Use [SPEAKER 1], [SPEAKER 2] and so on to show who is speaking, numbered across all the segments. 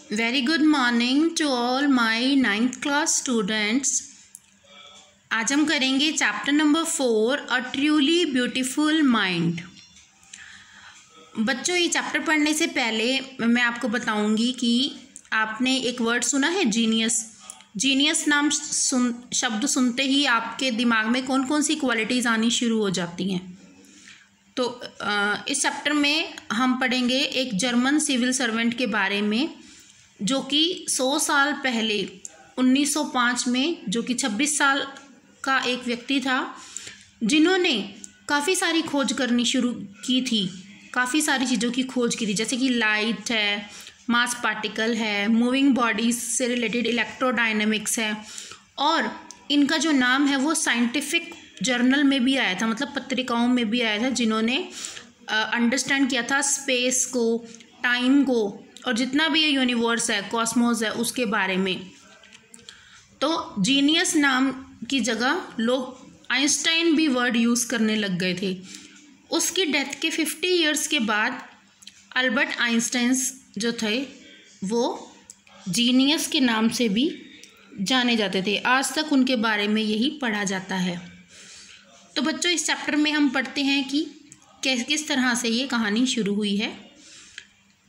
[SPEAKER 1] Very good morning to all my 9th class students. आज हम करेंगे chapter number 4 a truly beautiful mind. बच्चों, ये चैप्टर पढ़ने से पहले मैं आपको बताऊंगी कि आपने एक वर्ड सुना है जीनियस। जीनियस नाम शब्द सुनते ही आपके दिमाग में कौन कौन सी क्वालिटीज़ आनी शुरू हो जाती हैं। तो इस चैप्टर में हम पढ़ेंगे एक जर्मन सिविल सर्वेंट के बारे में, जो कि 100 साल पहले 1905 में, जो कि 26 साल का एक व्यक्ति था, जिन्होंने काफ़ी सारी खोज करनी शुरू की थी, काफ़ी सारी चीज़ों की खोज की थी, जैसे कि लाइट है, मास पार्टिकल है, मूविंग बॉडीज से रिलेटेड इलेक्ट्रोडायनेमिक्स है। और इनका जो नाम है वो साइंटिफिक जर्नल में भी आया था, मतलब पत्रिकाओं में भी आया था, जिन्होंने अंडरस्टैंड किया था स्पेस को, टाइम को, और जितना भी ये यूनिवर्स है, कॉस्मोस है, उसके बारे में। तो जीनियस नाम की जगह लोग आइंस्टाइन भी वर्ड यूज़ करने लग गए थे। उसकी डेथ के 50 ईयर्स के बाद अल्बर्ट आइंस्टाइन जो थे वो जीनियस के नाम से भी जाने जाते थे। आज तक उनके बारे में यही पढ़ा जाता है। तो बच्चों, इस चैप्टर में हम पढ़ते हैं कि किस तरह से ये कहानी शुरू हुई है,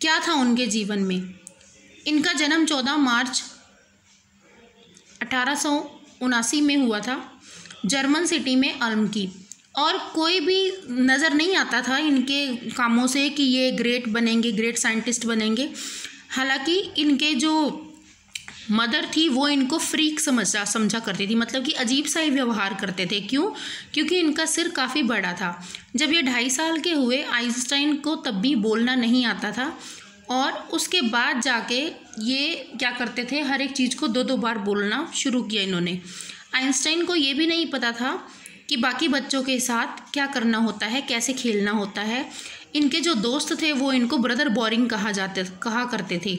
[SPEAKER 1] क्या था उनके जीवन में। इनका जन्म 14 मार्च 1879 में हुआ था, जर्मन सिटी में अल्म की। और कोई भी नज़र नहीं आता था इनके कामों से कि ये ग्रेट बनेंगे, ग्रेट साइंटिस्ट बनेंगे। हालांकि इनके जो मदर थी वो इनको फ्रीक समझा करती थी, मतलब कि अजीब सा ही व्यवहार करते थे। क्यों? क्योंकि इनका सिर काफ़ी बड़ा था। जब ये 2.5 साल के हुए, आइंस्टाइन को तब भी बोलना नहीं आता था, और उसके बाद जाके ये क्या करते थे, हर एक चीज़ को 2-2 बार बोलना शुरू किया इन्होंने। आइंस्टाइन को ये भी नहीं पता था कि बाकी बच्चों के साथ क्या करना होता है, कैसे खेलना होता है। इनके जो दोस्त थे वो इनको ब्रदर बोरिंग कहा करते थे,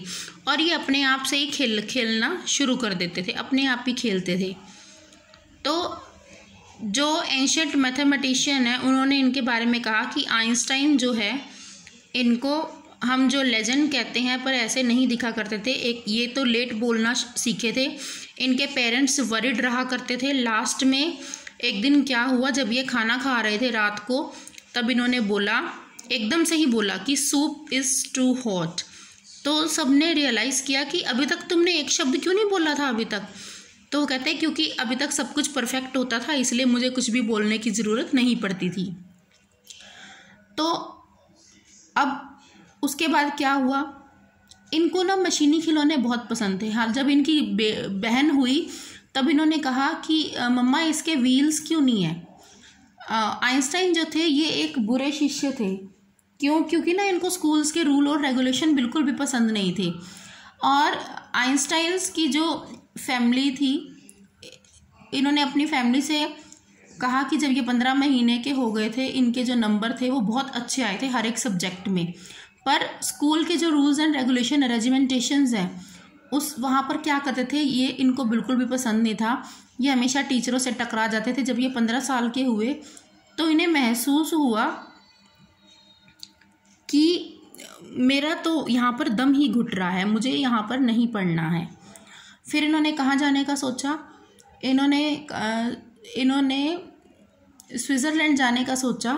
[SPEAKER 1] और ये अपने आप से ही खेलना शुरू कर देते थे, अपने आप ही खेलते थे। तो जो एंशिएंट मैथमेटिशियन है, उन्होंने इनके बारे में कहा कि आइंस्टाइन जो है, इनको हम जो लेजेंड कहते हैं, पर ऐसे नहीं दिखा करते थे। एक ये तो लेट बोलना सीखे थे, इनके पेरेंट्स वरिड रहा करते थे। लास्ट में एक दिन क्या हुआ, जब ये खाना खा रहे थे रात को, तब इन्होंने बोला, एकदम से ही बोला कि सूप इज़ टू हॉट। तो सबने रियलाइज़ किया कि अभी तक तुमने एक शब्द क्यों नहीं बोला था अभी तक। तो वो कहते हैं क्योंकि अभी तक सब कुछ परफेक्ट होता था, इसलिए मुझे कुछ भी बोलने की ज़रूरत नहीं पड़ती थी। तो अब उसके बाद क्या हुआ, इनको ना मशीनी खिलौने बहुत पसंद थे। हाल जब इनकी बहन हुई तब इन्होंने कहा कि मम्मा इसके व्हील्स क्यों नहीं है। आइंस्टाइन जो थे ये एक बुरे शिष्य थे। क्यों? क्योंकि ना इनको स्कूल्स के रूल और रेगुलेशन बिल्कुल भी पसंद नहीं थे। और आइंस्टाइन्स की जो फैमिली थी, इन्होंने अपनी फैमिली से कहा कि जब ये 15 महीने के हो गए थे, इनके जो नंबर थे वो बहुत अच्छे आए थे हर एक सब्जेक्ट में। पर स्कूल के जो रूल्स एंड रेगुलेशन रेजिमेंटेशंस हैं, वहाँ पर क्या करते थे, ये इनको बिल्कुल भी पसंद नहीं था। ये हमेशा टीचरों से टकरा जाते थे। जब ये 15 साल के हुए तो इन्हें महसूस हुआ कि मेरा तो यहाँ पर दम ही घुट रहा है, मुझे यहाँ पर नहीं पढ़ना है। फिर इन्होंने कहाँ जाने का सोचा, इन्होंने स्विट्ज़रलैंड जाने का सोचा,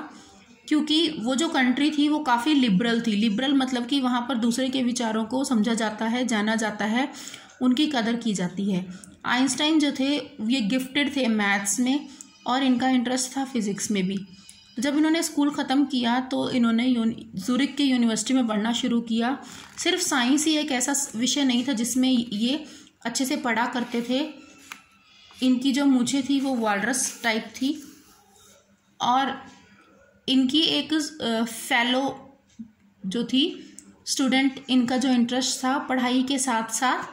[SPEAKER 1] क्योंकि वो जो कंट्री थी वो काफ़ी लिबरल थी। लिबरल मतलब कि वहाँ पर दूसरे के विचारों को समझा जाता है, जाना जाता है, उनकी कदर की जाती है। आइंस्टाइन जो थे ये गिफ्टेड थे मैथ्स में, और इनका इंटरेस्ट था फिज़िक्स में भी। जब इन्होंने स्कूल ख़त्म किया तो इन्होंने ज़ूरिक के यूनिवर्सिटी में पढ़ना शुरू किया। सिर्फ साइंस ही एक ऐसा विषय नहीं था जिसमें ये अच्छे से पढ़ा करते थे। इनकी जो मूछें थी वो वालरस टाइप थी, और इनकी एक फेलो जो थी स्टूडेंट, इनका जो इंटरेस्ट था पढ़ाई के साथ साथ,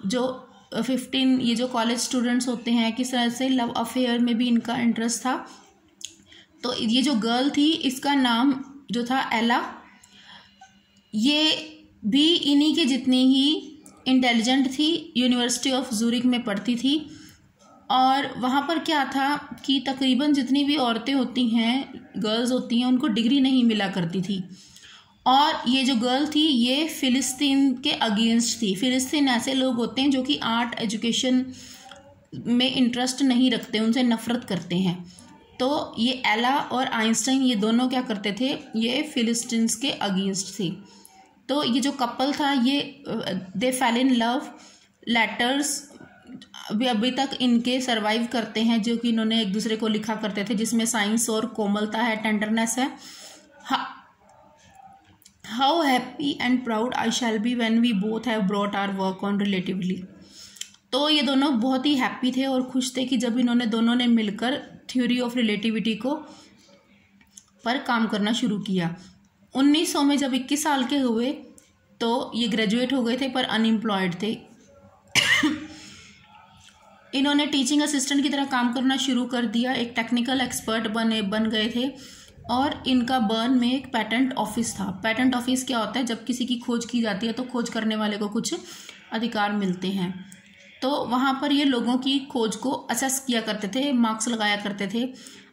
[SPEAKER 1] जो 15 ये जो कॉलेज स्टूडेंट्स होते हैं, किस तरह से लव अफेयर में भी इनका इंटरेस्ट था। तो ये जो गर्ल थी, इसका नाम जो था एला, ये भी इन्हीं के जितनी ही इंटेलिजेंट थी, यूनिवर्सिटी ऑफ ज़ूरिक में पढ़ती थी। और वहाँ पर क्या था कि तकरीबन जितनी भी औरतें होती हैं, गर्ल्स होती हैं, उनको डिग्री नहीं मिला करती थी। और ये जो गर्ल थी ये फ़िलिस्तीन के अगेंस्ट थी। फ़िलिस्तीन ऐसे लोग होते हैं जो कि आर्ट एजुकेशन में इंटरेस्ट नहीं रखते, उनसे नफ़रत करते हैं। तो ये एला और आइंस्टाइन ये दोनों क्या करते थे, ये फ़िलिस्तीन्स के अगेंस्ट थे। तो ये जो कपल था ये दे फेल इन लव, लेटर्स अभी तक इनके सर्वाइव करते हैं जो कि इन्होंने एक दूसरे को लिखा करते थे, जिसमें साइंस और कोमलता है, टेंडरनेस है। How happy and proud I shall be when we both have brought our work on relatively. तो ये दोनों बहुत ही हैप्पी थे और खुश थे कि जब इन्होंने दोनों ने मिलकर थ्योरी ऑफ रिलेटिविटी को पर काम करना शुरू किया। 1900 में जब 21 साल के हुए तो ये ग्रेजुएट हो गए थे पर अनएम्प्लॉयड थे। इन्होंने टीचिंग असिस्टेंट की तरह काम करना शुरू कर दिया, एक टेक्निकल एक्सपर्ट बन गए थे। और इनका बर्न में एक पेटेंट ऑफिस था। पेटेंट ऑफिस क्या होता है, जब किसी की खोज की जाती है तो खोज करने वाले को कुछ अधिकार मिलते हैं। तो वहाँ पर ये लोगों की खोज को असेस किया करते थे, मार्क्स लगाया करते थे।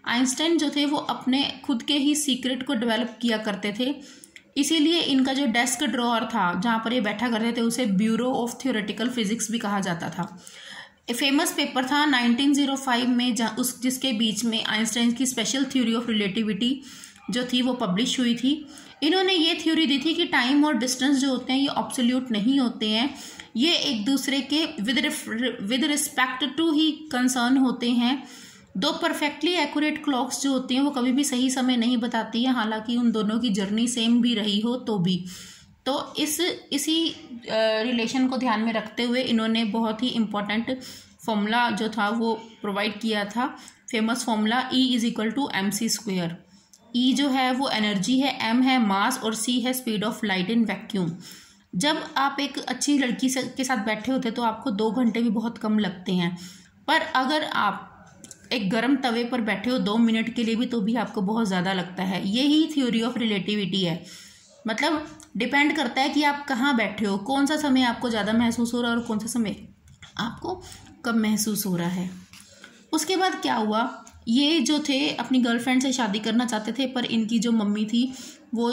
[SPEAKER 1] आइंस्टाइन जो थे वो अपने खुद के ही सीक्रेट को डेवलप किया करते थे, इसीलिए इनका जो डेस्क ड्रॉअर था जहाँ पर ये बैठा करते थे उसे ब्यूरो ऑफ थ्योरेटिकल फिजिक्स भी कहा जाता था। फेमस पेपर था 1905 में जिसके बीच में आइंस्टाइन की स्पेशल थ्योरी ऑफ रिलेटिविटी जो थी वो पब्लिश हुई थी। इन्होंने ये थ्योरी दी थी कि टाइम और डिस्टेंस जो होते हैं ये ऑब्सोल्यूट नहीं होते हैं, ये एक दूसरे के with respect to he concern होते हैं। दो परफेक्टली एक्यूरेट क्लॉक्स जो होती हैं वो कभी भी सही समय नहीं बताती हैं, हालांकि उन दोनों की जर्नी सेम भी रही हो तो भी। तो इसी रिलेशन को ध्यान में रखते हुए इन्होंने बहुत ही इम्पोर्टेंट फॉर्मूला जो था वो प्रोवाइड किया था, फेमस फॉर्मूला E=mc²। E जो है वो एनर्जी है, M है मास और C है speed of light in vacuum. जब आप एक अच्छी लड़की के साथ बैठे होते तो आपको 2 घंटे भी बहुत कम लगते हैं, पर अगर आप एक गर्म तवे पर बैठे हो 2 मिनट के लिए भी तो भी आपको बहुत ज़्यादा लगता है। यही थ्योरी ऑफ रिलेटिविटी है। मतलब डिपेंड करता है कि आप कहाँ बैठे हो, कौन सा समय आपको ज़्यादा महसूस हो रहा है और कौन सा समय आपको कब महसूस हो रहा है। उसके बाद क्या हुआ, ये जो थे अपनी गर्लफ्रेंड से शादी करना चाहते थे, पर इनकी जो मम्मी थी वो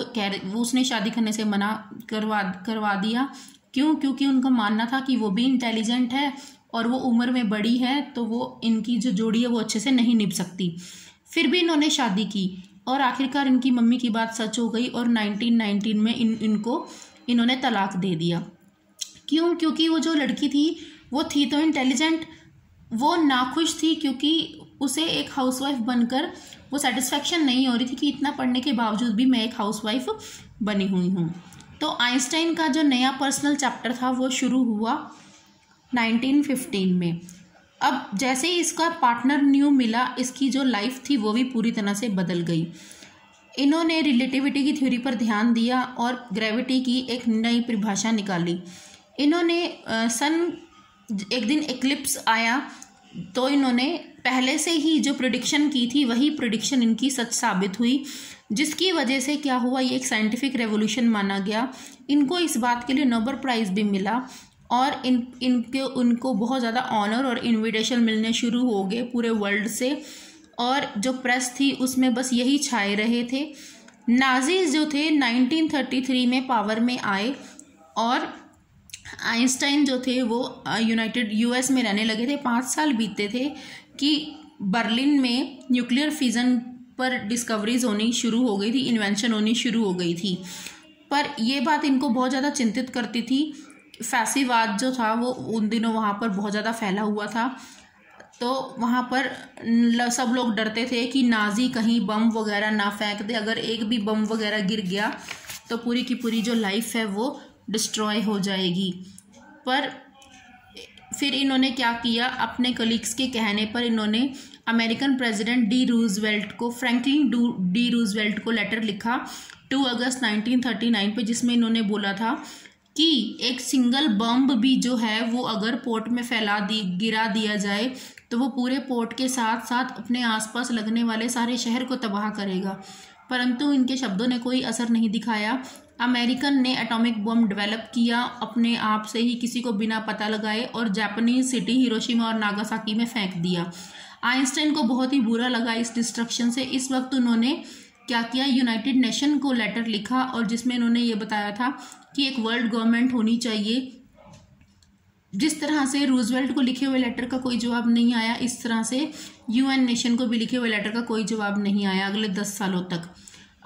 [SPEAKER 1] उसने शादी करने से मना करवा दिया। क्यों? क्योंकि उनका मानना था कि वो भी इंटेलिजेंट है और वो उम्र में बड़ी है, तो वो इनकी जो जोड़ी है वो अच्छे से नहीं निभ सकती। फिर भी इन्होंने शादी की और आखिरकार इनकी मम्मी की बात सच हो गई और 1919 में इन्होंने तलाक दे दिया। क्यों? क्योंकि वो जो लड़की थी वो थी तो इंटेलिजेंट, वो नाखुश थी क्योंकि उसे एक हाउसवाइफ बनकर वो सेटिस्फेक्शन नहीं हो रही थी कि इतना पढ़ने के बावजूद भी मैं एक हाउसवाइफ बनी हुई हूँ। तो आइंस्टाइन का जो नया पर्सनल चैप्टर था वो शुरू हुआ 1915 में। अब जैसे ही इसका पार्टनर न्यू मिला, इसकी जो लाइफ थी वो भी पूरी तरह से बदल गई। इन्होंने रिलेटिविटी की थ्योरी पर ध्यान दिया और ग्रेविटी की एक नई परिभाषा निकाली। इन्होंने एक दिन एक्लिप्स आया तो इन्होंने पहले से ही जो प्रेडिक्शन की थी वही प्रेडिक्शन इनकी सच साबित हुई, जिसकी वजह से क्या हुआ, ये एक साइंटिफिक रेवोल्यूशन माना गया। इनको इस बात के लिए नोबेल प्राइज़ भी मिला और उनको बहुत ज़्यादा ऑनर और इनविटेशन मिलने शुरू हो गए पूरे वर्ल्ड से। और जो प्रेस थी उसमें बस यही छाए रहे थे। नाजीज जो थे 1933 में पावर में आए और आइंस्टाइन जो थे वो यूएस में रहने लगे थे। 5 साल बीतते थे कि बर्लिन में न्यूक्लियर फिजन पर डिस्कवरीज होनी शुरू हो गई थी, इन्वेंशन होनी शुरू हो गई थी। पर ये बात इनको बहुत ज़्यादा चिंतित करती थी। फैसीवाद जो था वो उन दिनों वहाँ पर बहुत ज़्यादा फैला हुआ था, तो वहाँ पर सब लोग डरते थे कि नाजी कहीं बम वगैरह ना फेंक दे। अगर एक भी बम वगैरह गिर गया तो पूरी की पूरी जो लाइफ है वो डिस्ट्रॉय हो जाएगी। पर फिर इन्होंने क्या किया, अपने कलीग्स के कहने पर इन्होंने American president Franklin D Roosevelt को लेटर लिखा 2 अगस्त 1939 पे, जिसमें इन्होंने बोला था कि एक सिंगल बम भी जो है वो अगर पोर्ट में गिरा दिया जाए तो वो पूरे पोर्ट के साथ साथ अपने आसपास लगने वाले सारे शहर को तबाह करेगा। परंतु इनके शब्दों ने कोई असर नहीं दिखाया। अमेरिकन ने एटॉमिक बम डेवलप किया अपने आप से ही, किसी को बिना पता लगाए, और जापानीज सिटी हिरोशिमा और नागासाकी में फेंक दिया। आइंस्टाइन को बहुत ही बुरा लगा इस डिस्ट्रक्शन से। इस वक्त उन्होंने क्या किया, यूनाइटेड नेशन को लेटर लिखा और जिसमें इन्होंने ये बताया था कि एक वर्ल्ड गवर्नमेंट होनी चाहिए। जिस तरह से रूजवेल्ट को लिखे हुए लेटर का कोई जवाब नहीं आया, इस तरह से यूएन नेशन को भी लिखे हुए लेटर का कोई जवाब नहीं आया अगले 10 सालों तक।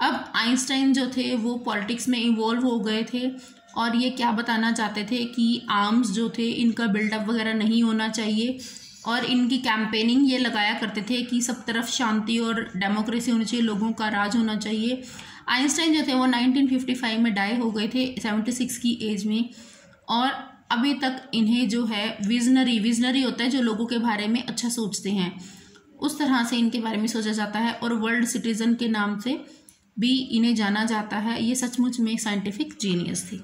[SPEAKER 1] अब आइंस्टाइन जो थे वो पॉलिटिक्स में इन्वॉल्व हो गए थे और ये क्या बताना चाहते थे कि आर्म्स जो थे इनका बिल्डअप वगैरह नहीं होना चाहिए, और इनकी कैंपेनिंग ये लगाया करते थे कि सब तरफ शांति और डेमोक्रेसी होनी चाहिए, लोगों का राज होना चाहिए। आइंस्टाइन जो थे वो 1955 में डाई हो गए थे 76 की एज में, और अभी तक इन्हें जो है विजनरी होता है जो लोगों के बारे में अच्छा सोचते हैं, उस तरह से इनके बारे में सोचा जाता है और वर्ल्ड सिटीजन के नाम से भी इन्हें जाना जाता है। ये सचमुच में साइंटिफिक जीनियस थी।